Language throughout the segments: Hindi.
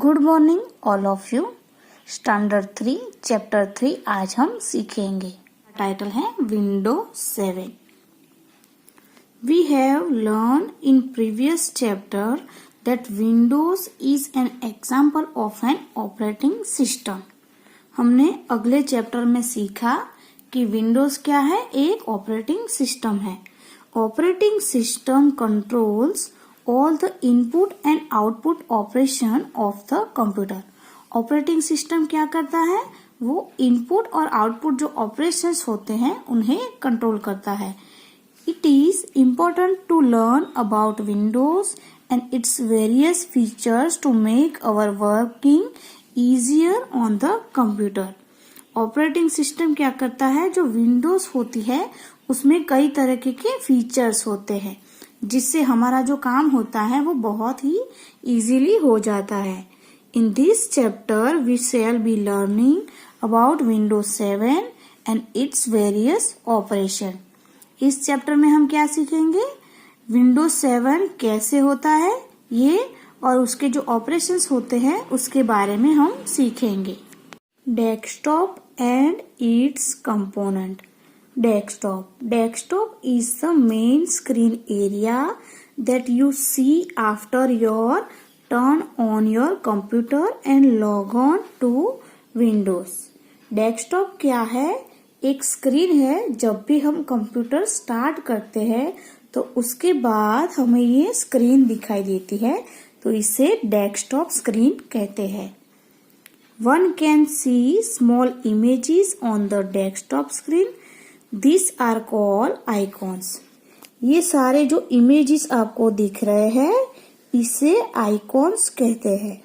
Good morning all of you. Standard 3 chapter 3 आज हम सीखेंगे। टाइटल है window 7। We have learn in previous chapter that Windows is an example of an operating system. हमने अगले चैप्टर में सीखा कि विंडोज क्या है, एक ऑपरेटिंग सिस्टम है। Operating system controls all the input and output operation of the computer। Operating system क्या करता है, वो इनपुट और आउटपुट जो ऑपरेशंस होते हैं उन्हें कंट्रोल करता है। It is important to learn about Windows and its various features to make our working easier on the computer. Operating system क्या करता है, जो विंडोज होती है उसमें कई तरह के फीचर्स होते हैं जिससे हमारा जो काम होता है वो बहुत ही इजीली हो जाता है। In this chapter we shall be learning about Windows 7 and its various operation. इस चैप्टर में हम क्या सीखेंगे, विंडोज 7 कैसे होता है ये और उसके जो ऑपरेशंस होते हैं उसके बारे में हम सीखेंगे। Desktop and it's component. Desktop is the main screen area that you see after your turn on your computer and log on to Windows। Desktop क्या है, एक स्क्रीन है। जब भी हम कंप्यूटर स्टार्ट करते हैं तो उसके बाद हमें ये स्क्रीन दिखाई देती है, तो इसे डेस्कटॉप स्क्रीन कहते हैं। One can see small images on the desktop screen। These are called icons। ये सारे जो इमेजेस आपको दिख रहे हैं इसे आइकॉन्स कहते हैं।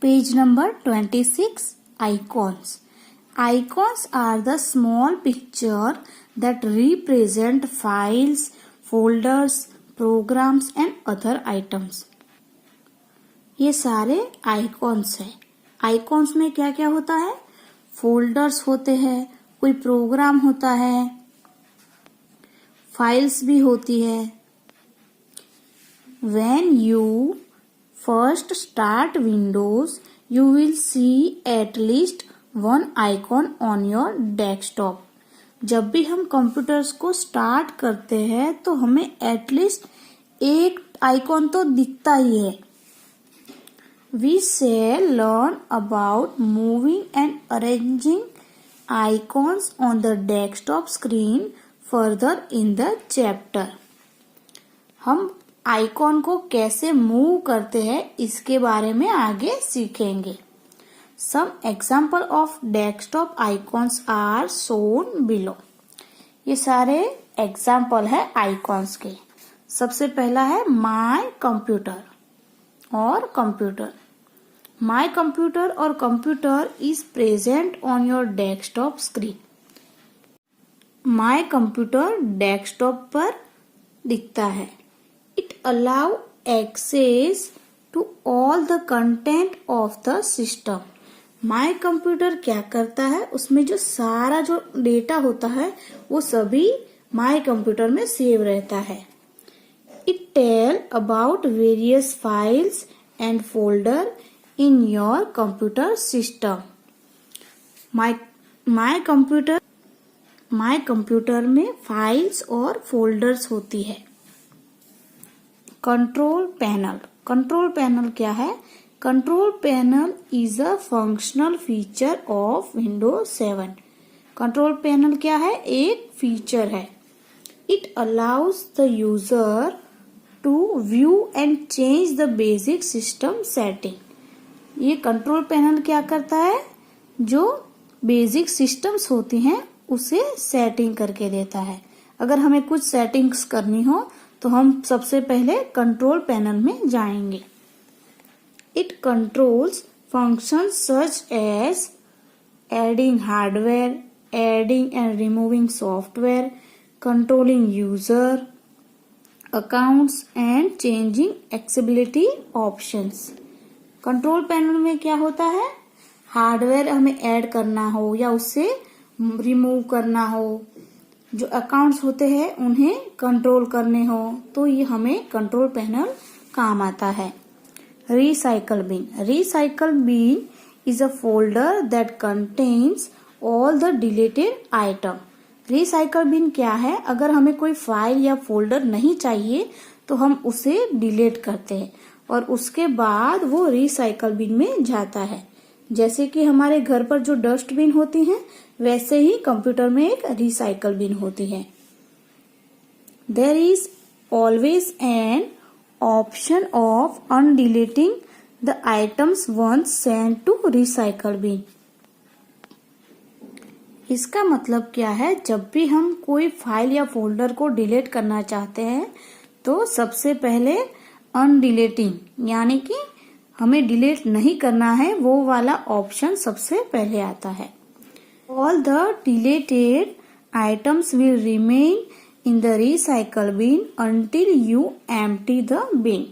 Page number 26, icons. Icons are the small picture that represent files, folders, programs and other items. ये सारे आइकॉन्स हैं। आइकॉन्स में क्या क्या होता है, फोल्डर्स होते हैं, कोई प्रोग्राम होता है, फाइल्स भी होती है। When you first start Windows, you will see at least one icon on your desktop। जब भी हम कंप्यूटर्स को स्टार्ट करते हैं तो हमें एटलीस्ट एक आइकॉन तो दिखता ही है। We shall learn about moving and arranging icons on the desktop screen further in the chapter। हम आइकॉन को कैसे मूव करते हैं इसके बारे में आगे सीखेंगे। Some example of desktop icons are shown below। ये सारे एग्जाम्पल है आइकॉन्स के। सबसे पहला है माय कंप्यूटर और कंप्यूटर। माय कंप्यूटर और computer is present on your desktop screen. My computer desktop पर दिखता है। It allow access to all the content of the system. My computer क्या करता है, उसमें जो सारा जो डेटा होता है वो सभी माय कंप्यूटर में सेव रहता है। It tell about various files and folder in your computer system। my computer में फाइल्स और फोल्डर्स होती है। कंट्रोल पैनल क्या है, control panel is a functional feature of Windows 7। Control panel क्या है, एक फीचर है। It allows the user to view and change the basic system setting. ये कंट्रोल पैनल क्या करता है, जो बेसिक सिस्टम्स होती हैं उसे सेटिंग करके देता है। अगर हमें कुछ सेटिंग्स करनी हो तो हम सबसे पहले कंट्रोल पैनल में जाएंगे। It controls functions such as adding hardware, adding and removing software, controlling user accounts and changing accessibility options. Control panel में क्या होता है, हार्डवेयर हमें ऐड करना हो या उससे रिमूव करना हो, जो अकाउंट्स होते हैं उन्हें कंट्रोल करने हो, तो ये हमें कंट्रोल पैनल काम आता है। Recycle bin is a folder that contains all the deleted item। Recycle bin क्या है? अगर हमें कोई फाइल या फोल्डर नहीं चाहिए तो हम उसे डिलीट करते हैं और उसके बाद वो रिसाइकल बिन में जाता है। जैसे कि हमारे घर पर जो डस्टबिन होती हैं, वैसे ही कंप्यूटर में एक रिसाइकल बिन होती है। There is always an option of undeleting the items once sent to recycle bin। इसका मतलब क्या है? जब भी हम कोई फाइल या फोल्डर को डिलीट करना चाहते हैं तो सबसे पहले अनडिलीटिंग यानी कि हमें डिलीट नहीं करना है वो वाला ऑप्शन सबसे पहले आता है। All the deleted items will remain in the recycle bin until you empty the bin।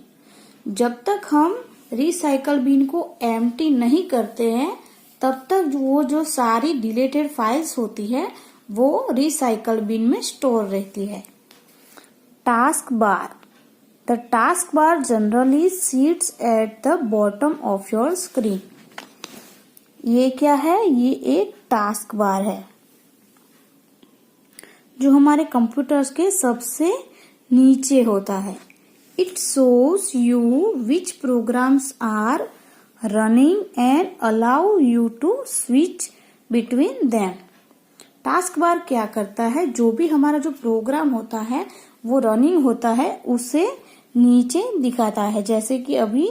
जब तक हम रिसाइकल बिन को एम्प्टी नहीं करते हैं तब तक वो जो सारी डिलीटेड फाइल्स होती है वो रिसाइकल बिन में स्टोर रहती है। Task bar. The task bar generally seats at the bottom of your screen. ये क्या है? ये एक टास्क बार है जो हमारे कंप्यूटर्स के सबसे नीचे होता है। It shows you which programs are running and allow you to switch between them। Task bar क्या करता है? जो भी हमारा जो प्रोग्राम होता है वो रनिंग होता है उसे नीचे दिखाता है। जैसे कि अभी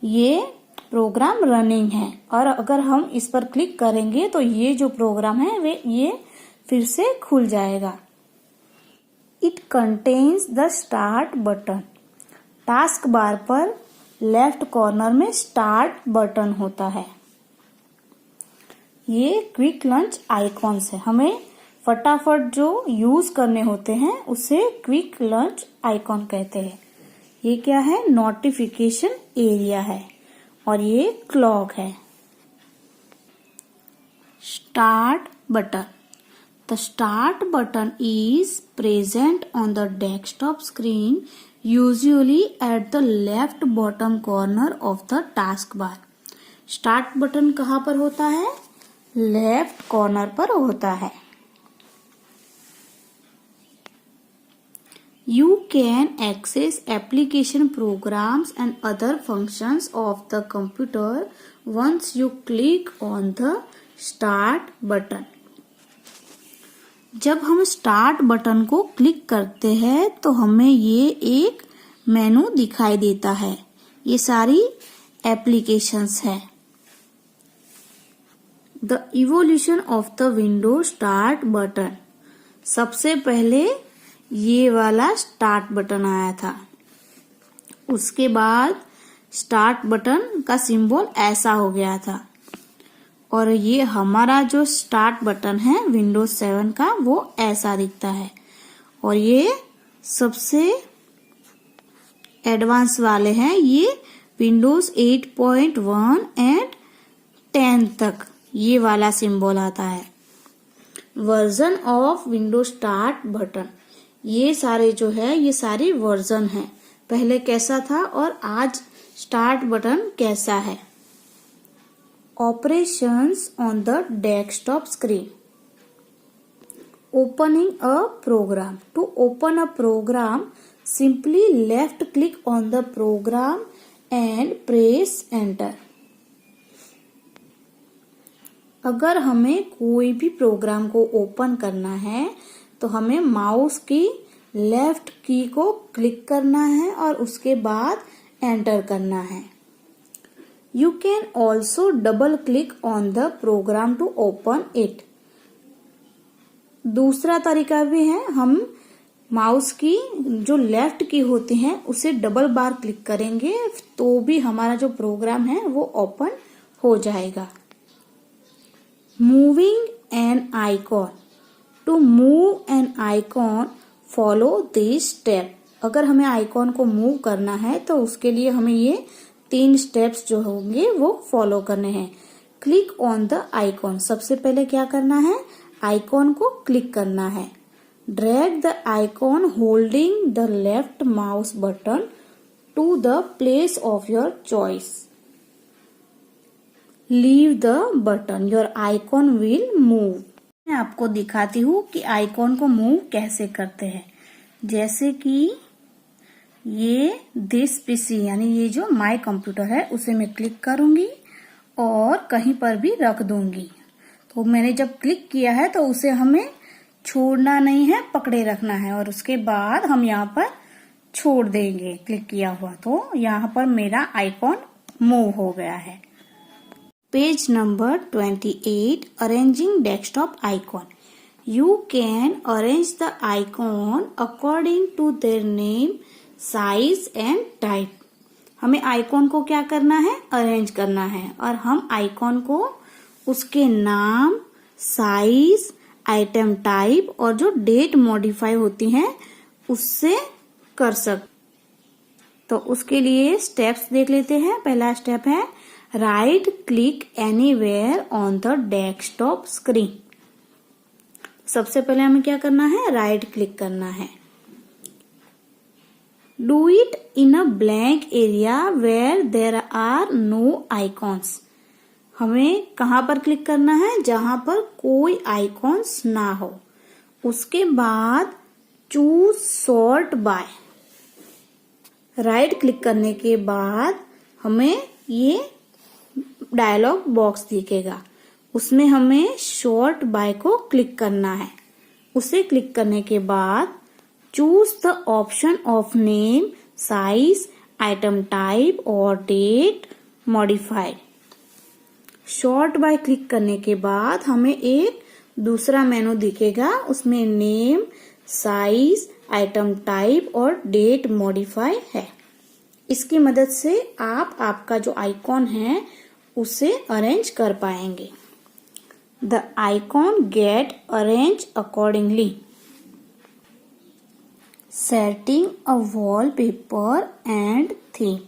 ये प्रोग्राम रनिंग है और अगर हम इस पर क्लिक करेंगे तो ये जो प्रोग्राम है ये फिर से खुल जाएगा। It contains the start button। Task bar पर लेफ्ट कॉर्नर में स्टार्ट बटन होता है। ये क्विक लंच आइकॉन्स है। हमें फटाफट जो यूज करने होते हैं उसे क्विक लंच आइकॉन कहते हैं। ये क्या है? नोटिफिकेशन एरिया है और ये क्लॉक है। Start button. The start button is present on the desktop screen, usually at the left bottom corner of the taskbar। Start button कहाँ पर होता है? लेफ्ट कॉर्नर पर होता है। You can access application programs and other functions of the computer once you click on the start button। जब हम स्टार्ट बटन को क्लिक करते हैं तो हमें ये एक मेनू दिखाई देता है। ये सारी एप्लीकेशंस है। The evolution of the window start button. सबसे पहले ये वाला स्टार्ट बटन आया था। उसके बाद स्टार्ट बटन का सिंबल ऐसा हो गया था और ये हमारा जो स्टार्ट बटन है विंडोज 7 का वो ऐसा दिखता है। और ये सबसे एडवांस वाले हैं, ये विंडोज 8.1 एंड 10 तक ये वाला सिंबल आता है। Version of Windows start button. ये सारे जो है ये सारी वर्जन है। पहले कैसा था और आज स्टार्ट बटन कैसा है। Operations on the desktop screen। Opening a program। To open a program, simply left click on the program and press enter। अगर हमें कोई भी प्रोग्राम को ओपन करना है तो हमें माउस की लेफ्ट की को क्लिक करना है और उसके बाद एंटर करना है। You can also double click on the program to open it। दूसरा तरीका भी है, हम माउस की जो लेफ्ट की होती है उसे डबल बार क्लिक करेंगे तो भी हमारा जो प्रोग्राम है वो ओपन हो जाएगा। Moving an icon. To move an icon follow this step. अगर हमें आइकॉन को मूव करना है तो उसके लिए हमें ये 3 स्टेप्स जो होंगे वो फॉलो करने हैं। Click on the icon. सबसे पहले क्या करना है? आइकॉन को क्लिक करना है। Drag the icon holding the left mouse button to the place of your choice. Leave the button. Your icon will move. मैं आपको दिखाती हूँ कि आइकॉन को मूव कैसे करते हैं. जैसे कि ये दिस पीसी यानी ये जो माय कंप्यूटर है उसे मैं क्लिक करूंगी और कहीं पर भी रख दूंगी. तो मैंने जब क्लिक किया है तो उसे हमें छोड़ना नहीं है, पकड़े रखना है और उसके बाद हम यहाँ पर छोड़ देंगे क्लिक किया हुआ. तो यहाँ पर मेरा आइकॉन मूव हो गया है. Page number 28, arranging desktop icon. You can arrange the icon according to their name, size and type. हमें आइकॉन को क्या करना है, अरेंज करना है और हम आइकॉन को उसके नाम, साइज, आइटम टाइप और जो डेट मॉडिफाई होती है उससे कर सकते. तो उसके लिए स्टेप्स देख लेते हैं. पहला स्टेप है right click anywhere on the desktop screen. सबसे पहले हमें क्या करना है, राइट क्लिक करना है. Do it in a blank area where there are no icons. हमें कहाँ पर क्लिक करना है, जहां पर कोई आइकॉन्स ना हो. उसके बाद choose sort by. Right click करने के बाद हमें ये डायलॉग बॉक्स दिखेगा. उसमें हमें शॉर्ट बाय को क्लिक करना है. उसे क्लिक करने के बाद choose the option of name, size, item type और date modified. Sort by click करने के बाद हमें एक दूसरा मेनू दिखेगा. उसमें नेम, साइज, आइटम टाइप और डेट मॉडिफाई है. इसकी मदद से आप आपका जो आइकॉन है उसे अरेंज कर पाएंगे. The icon get arranged accordingly. Setting a wallpaper and theme.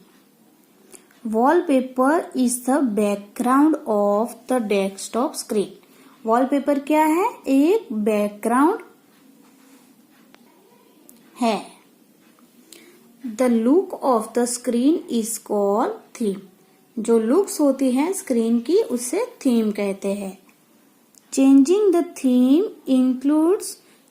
Wallpaper is the background of the desktop screen. Wallpaper क्या है, एक बैकग्राउंड है. The look of the screen is called theme. जो लुक्स होती है स्क्रीन की उसे थीम कहते हैं. Changing the theme includes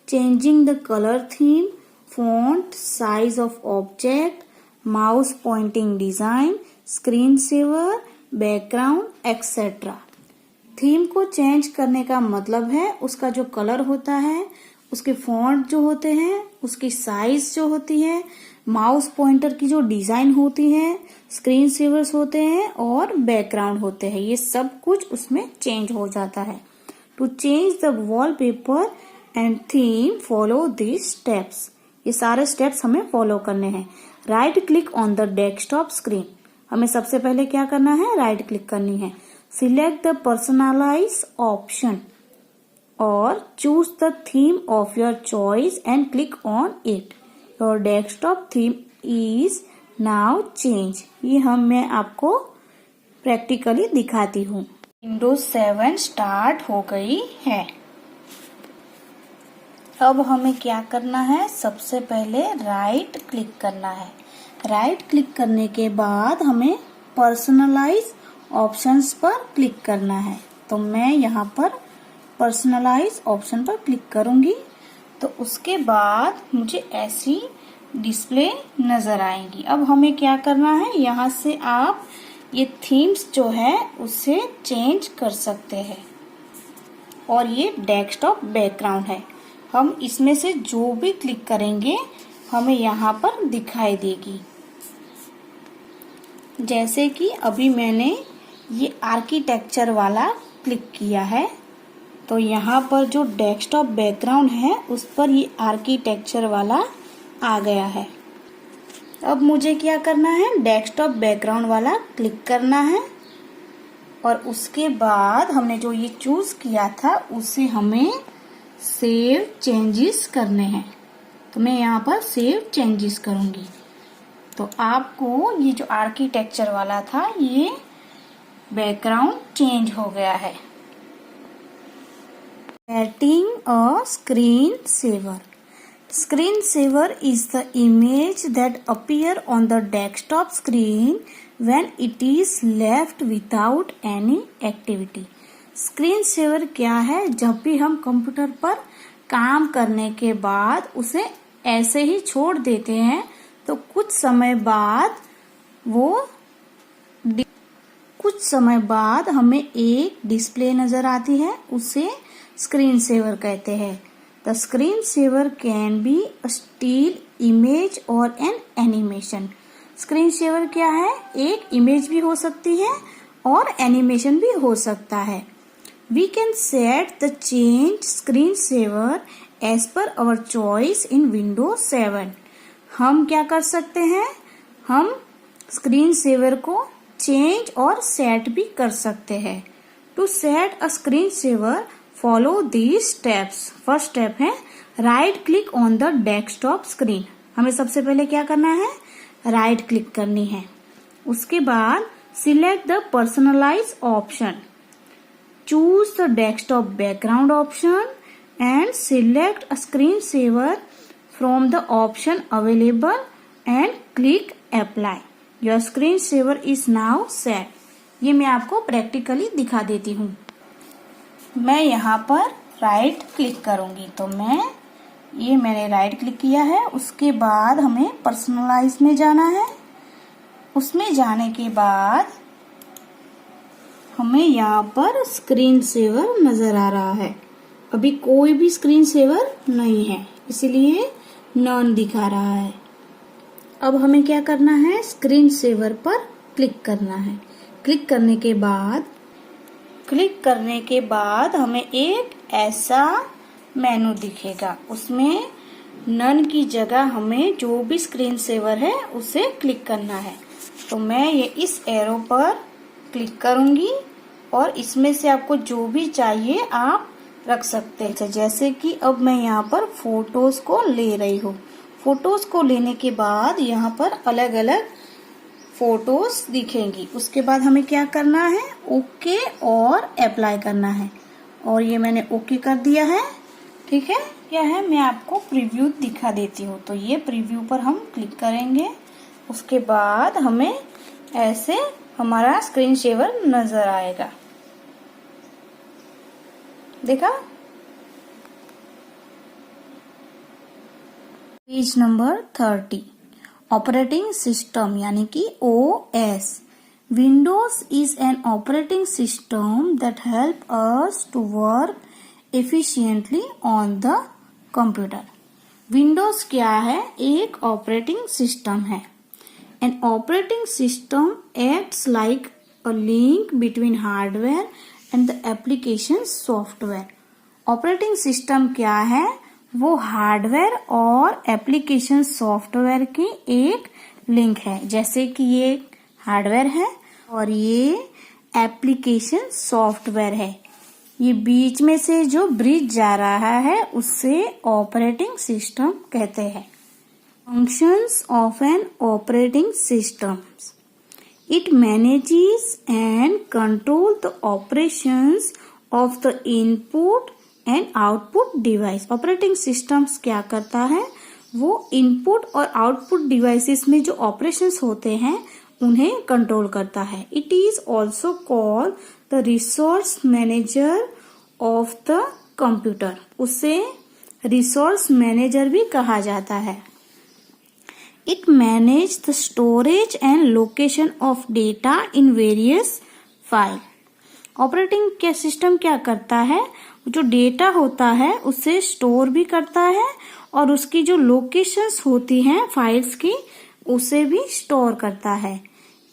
changing the color theme, font, size of object, mouse pointing design, screensaver, background, etc. Theme को चेंज करने का मतलब है उसका जो कलर होता है, उसके फॉन्ट जो होते हैं, उसकी साइज जो होती है, माउस पॉइंटर की जो डिजाइन होती है, स्क्रीन सेवर्स होते हैं और बैकग्राउंड होते हैं. ये सब कुछ उसमें चेंज हो जाता है. To change the wallpaper and theme follow this steps. ये सारे स्टेप्स हमें फॉलो करने हैं. Right click on the desktop screen. हमें सबसे पहले क्या करना है, राइट क्लिक करनी है. सिलेक्ट द पर्सनलाइज ऑप्शन और choose the theme of your choice and click on it. Your desktop theme is now change. ये मैं आपको प्रैक्टिकली दिखाती हूँ. विंडोज 7 स्टार्ट हो गई है. अब हमें क्या करना है, सबसे पहले राइट क्लिक करना है. राइट क्लिक करने के बाद हमें पर्सनलाइज ऑप्शंस पर क्लिक करना है. तो मैं यहाँ पर पर्सनलाइज ऑप्शन पर क्लिक करूंगी तो उसके बाद मुझे ऐसी डिस्प्ले नजर आएंगी. अब हमें क्या करना है, यहाँ से आप ये थीम्स जो है उसे चेंज कर सकते हैं. और ये डेस्कटॉप बैकग्राउंड है. हम इसमें से जो भी क्लिक करेंगे हमें यहाँ पर दिखाई देगी. जैसे कि अभी मैंने ये आर्किटेक्चर वाला क्लिक किया है तो यहाँ पर जो डेस्कटॉप बैकग्राउंड है उस पर ये आर्किटेक्चर वाला आ गया है. अब मुझे क्या करना है, डेस्कटॉप बैकग्राउंड वाला क्लिक करना है और उसके बाद हमने जो ये चूज किया था उसे हमें सेव चेंजेस करने हैं. तो मैं यहाँ पर सेव चेंजेस करूंगी. तो आपको ये जो आर्किटेक्चर वाला था ये बैकग्राउंड चेंज हो गया है. Setting a screen saver. Screen saver is the image that appear on the desktop screen when it is left without any activity. Screen saver क्या है? जब भी हम कंप्यूटर पर काम करने के बाद उसे ऐसे ही छोड़ देते हैं तो कुछ समय बाद हमें एक डिस्प्ले नजर आती है, उसे स्क्रीन सेवर कहते हैं. The screen saver can be a still image और एन एनिमेशन. स्क्रीन सेवर क्या है? एक इमेज भी हो सकती है और एनिमेशन भी हो सकता है. We can set the change screen saver as per our choice in window 7. हम क्या कर सकते हैं? हम स्क्रीन सेवर को चेंज और सेट भी कर सकते हैं. To set a screen saver follow these steps. First step है right click on the desktop screen. हमें सबसे पहले क्या करना है? राइट क्लिक करनी है. उसके बाद select the personalize option, choose the desktop background option and select a screen saver from the option available and click apply. Your screen saver is now set. ये मैं आपको प्रैक्टिकली दिखा देती हूँ. मैं यहाँ पर राइट क्लिक करूंगी तो मैंने राइट क्लिक किया है. उसके बाद हमें पर्सनलाइज में जाना है. उसमें जाने के बाद हमें यहाँ पर स्क्रीन सेवर नजर आ रहा है. अभी कोई भी स्क्रीन सेवर नहीं है, इसलिए नॉन दिखा रहा है. अब हमें क्या करना है? स्क्रीन सेवर पर क्लिक करना है. क्लिक करने के बाद हमें एक ऐसा मेनू दिखेगा. उसमें नन की जगह हमें जो भी स्क्रीन सेवर है उसे क्लिक करना है. तो मैं ये इस एरो पर क्लिक करूंगी और इसमें से आपको जो भी चाहिए आप रख सकते हैं. जैसे कि अब मैं यहाँ पर फोटोज को ले रही हूँ. फोटोज को लेने के बाद यहाँ पर अलग अलग फोटोज दिखेंगी. उसके बाद हमें क्या करना है? ओके और अप्लाई करना है. और ये मैंने ओके कर दिया है. ठीक है. क्या है, मैं आपको प्रीव्यू दिखा देती हूँ. तो ये प्रीव्यू पर हम क्लिक करेंगे. उसके बाद हमें ऐसे हमारा स्क्रीन सेवर नजर आएगा. देखा? Page number 30. ऑपरेटिंग सिस्टम यानी कि OS. Windows is an operating system that help us to work efficiently on the computer. Windows क्या है? एक ऑपरेटिंग सिस्टम है. An operating system acts like a link between hardware and the application software. Operating system क्या है? वो हार्डवेयर और एप्लीकेशन सॉफ्टवेयर की एक लिंक है. जैसे कि ये हार्डवेयर है और ये एप्लीकेशन सॉफ्टवेयर है. ये बीच में से जो ब्रिज जा रहा है उससे ऑपरेटिंग सिस्टम कहते हैं. Functions of an operating system. It manages and control the operations of the input and output device. Operating systems क्या करता है? वो इनपुट और आउटपुट डिवाइसेस में जो ऑपरेशंस होते हैं उन्हें कंट्रोल करता है. It is also called the resource manager of the computer. उसे रिसोर्स मैनेजर भी कहा जाता है. It manage the storage and location of data in various file. Operating के सिस्टम क्या करता है? जो डेटा होता है उसे स्टोर भी करता है और उसकी जो लोकेशंस होती हैं फाइल्स की उसे भी स्टोर करता है.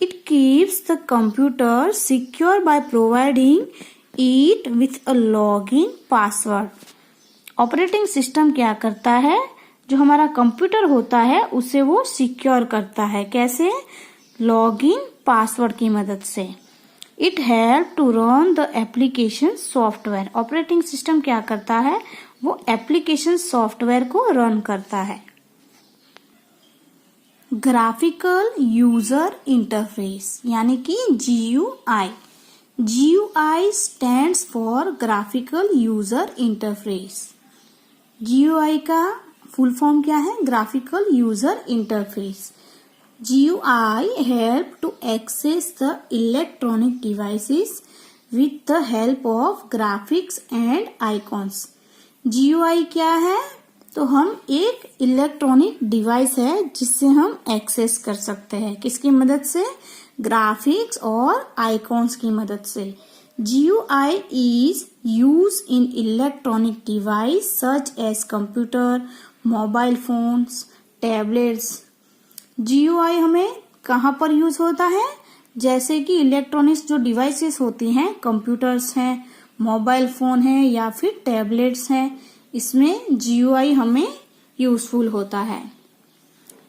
It keeps the computer secure by providing it with a login password. Operating system क्या करता है? जो हमारा कंप्यूटर होता है उसे वो सिक्योर करता है. कैसे? लॉगिन पासवर्ड की मदद से. It help to run the application software. Operating system क्या करता है? वो एप्लीकेशन सॉफ्टवेयर को रन करता है. ग्राफिकल यूजर इंटरफेस यानी कि GUI. GUI stands for graphical user interface. GUI का फुल फॉर्म क्या है? Graphical user interface. GUI help to access the electronic devices with the help of graphics and icons. GUI क्या है? तो हम एक इलेक्ट्रॉनिक डिवाइस है जिससे हम एक्सेस कर सकते हैं। किसकी मदद से? ग्राफिक्स और आइकॉन्स की मदद से। GUI is used in electronic device such as computer, mobile phones, tablets. GUI हमें कहाँ पर यूज होता है? जैसे कि इलेक्ट्रॉनिक्स जो डिवाइसेस होती हैं, कंप्यूटर्स हैं, मोबाइल फोन है या फिर टैबलेट्स हैं, इसमें GUI हमें यूजफुल होता है।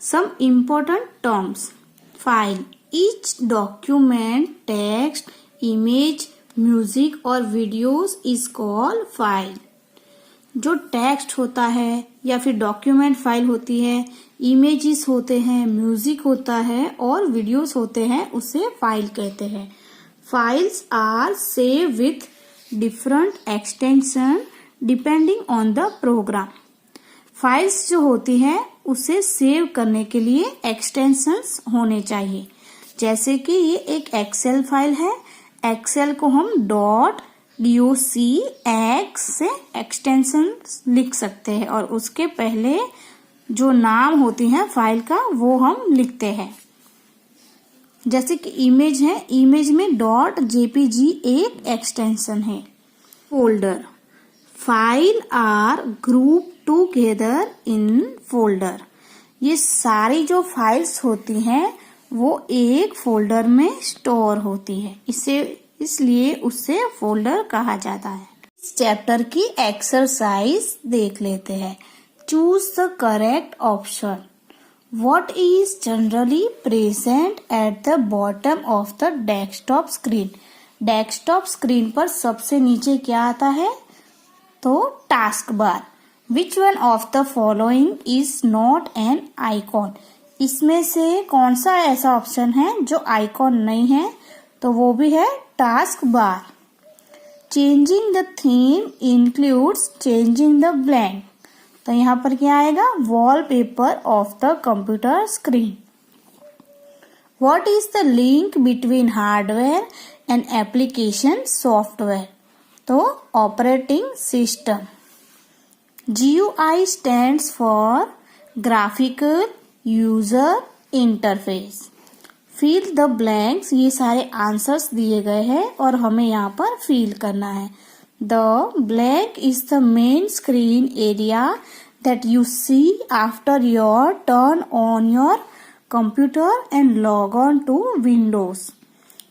Some important terms. File, each document, text, image, music और वीडियोस इज कॉल्ड फाइल। जो टेक्स्ट होता है या फिर डॉक्यूमेंट फाइल होती है, इमेजेस होते हैं, म्यूजिक होता है और वीडियोस होते हैं, उसे फाइल कहते हैं। Files are save with different extension depending on the program. Files जो होती है उसे सेव करने के लिए एक्सटेंशंस होने चाहिए। जैसे कि ये एक एक्सेल फाइल है, एक्सेल को हम .docx से एक्सटेंशन लिख सकते हैं और उसके पहले जो नाम होती है फाइल का वो हम लिखते हैं। जैसे कि इमेज है, इमेज में .jpg एक एक्सटेंशन है। Folder, file are group together in folder. ये सारी जो फाइल्स होती हैं वो एक फोल्डर में स्टोर होती है, इसलिए उससे फोल्डर कहा जाता है। इस चैप्टर की एक्सरसाइज देख लेते हैं। Choose the correct option. What is generally present at the bottom of the desktop screen? Desktop screen पर सबसे नीचे क्या आता है? तो task bar. Which one of the following is not an icon? इसमें से कौन सा ऐसा ऑप्शन है जो आइकॉन नहीं है? तो वो भी है task bar. Changing the theme includes changing the blank. तो यहाँ पर क्या आएगा? Wallpaper of the computer screen. What is the link between hardware and application software? तो operating system. GUI stands for graphical user interface. Fill the blanks, ये सारे आंसर्स दिए गए हैं और हमें यहाँ पर फिल करना है। The blank is the main screen area that you see after your turn on your computer and log on to Windows.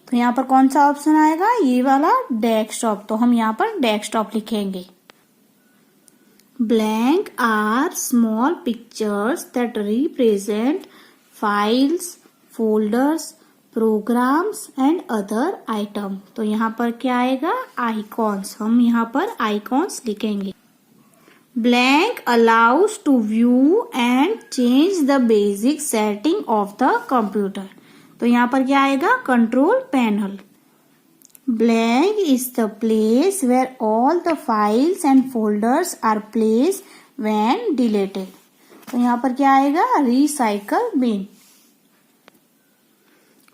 तो यहाँ पर कौन सा ऑप्शन आएगा? ये वाला डेस्कटॉप। तो हम यहाँ पर डेस्कटॉप लिखेंगे। Blank are small pictures that represent files, folders, programs and other item. तो यहाँ पर क्या आएगा? आइकॉन्स। हम यहाँ पर आइकॉन्स लिखेंगे। Blank allows to view and change the basic setting of the computer. तो यहाँ पर क्या आएगा? Control panel. Blank is the place where all the files and folders are place when deleted. तो यहाँ पर क्या आएगा? Recycle bin.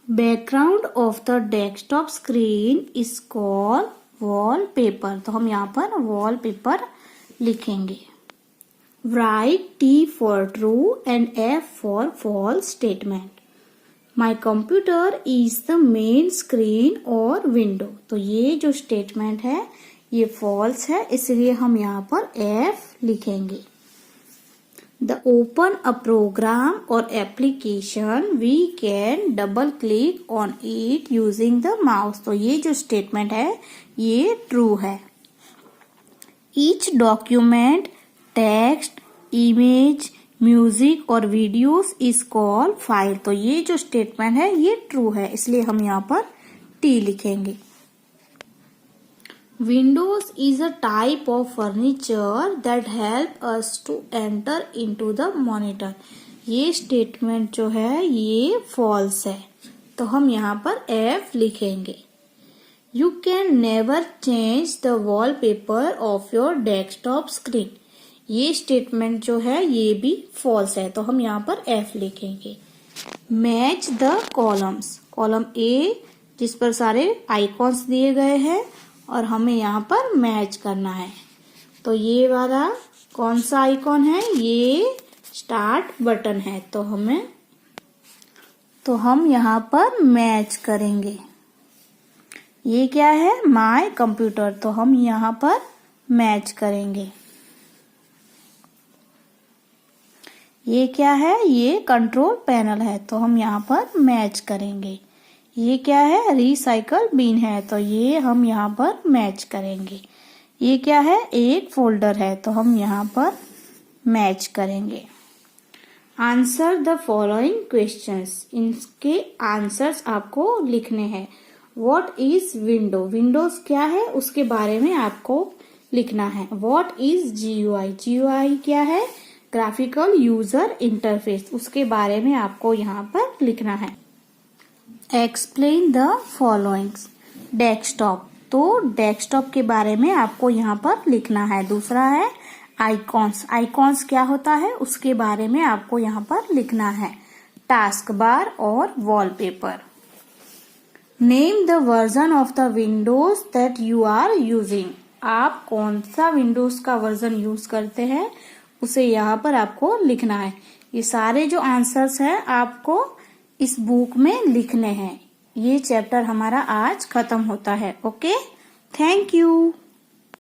Background of the desktop screen is called wallpaper. तो हम यहाँ पर वॉलपेपर लिखेंगे। Right T for true and F for false statement. My computer is the main screen और विंडो। तो ये जो स्टेटमेंट है ये फॉल्स है, इसलिए हम यहाँ पर F लिखेंगे। The open a program or application, we can double click on it using the mouse. तो ये जो स्टेटमेंट है ये ट्रू है। Each document, text, image, music और वीडियोस इज कॉल्ड फाइल। तो ये जो स्टेटमेंट है ये ट्रू है, इसलिए हम यहाँ पर T लिखेंगे। Windows is a type of furniture that help us to enter into the monitor. ये स्टेटमेंट जो है ये फॉल्स है, तो हम यहाँ पर F लिखेंगे। You can never change the wallpaper of your desktop screen. ये स्टेटमेंट जो है ये भी फॉल्स है, तो हम यहाँ पर F लिखेंगे। Match the columns, column A जिस पर सारे आइकॉन्स दिए गए हैं और हमें यहाँ पर मैच करना है। तो ये वाला कौन सा आइकॉन है, ये स्टार्ट बटन है, तो हम यहाँ पर मैच करेंगे। ये क्या है, माय कंप्यूटर, तो हम यहाँ पर मैच करेंगे। ये क्या है, ये कंट्रोल पैनल है, तो हम यहाँ पर मैच करेंगे। ये क्या है, रिसाइकल बिन है, तो ये हम यहाँ पर मैच करेंगे। ये क्या है, एक फोल्डर है, तो हम यहाँ पर मैच करेंगे। आंसर द फॉलोइंग क्वेश्चंस, इनके आंसर्स आपको लिखने हैं। व्हाट इज विंडो, विंडोज क्या है उसके बारे में आपको लिखना है। व्हाट इज GUI, GUI क्या है, ग्राफिकल यूजर इंटरफेस, उसके बारे में आपको यहाँ पर लिखना है। एक्सप्लेन द फॉलोइंग्स, डेस्कटॉप, तो डेस्कटॉप के बारे में आपको यहाँ पर लिखना है। दूसरा है आइकॉन्स, आइकॉन्स क्या होता है उसके बारे में आपको यहाँ पर लिखना है। टास्क बार और wallpaper. Name the version of the Windows that you are using, आप कौन सा विंडोज का वर्जन यूज करते हैं उसे यहाँ पर आपको लिखना है। ये सारे जो आंसर्स हैं आपको इस बुक में लिखने हैं। ये चैप्टर हमारा आज खत्म होता है। Okay, thank you.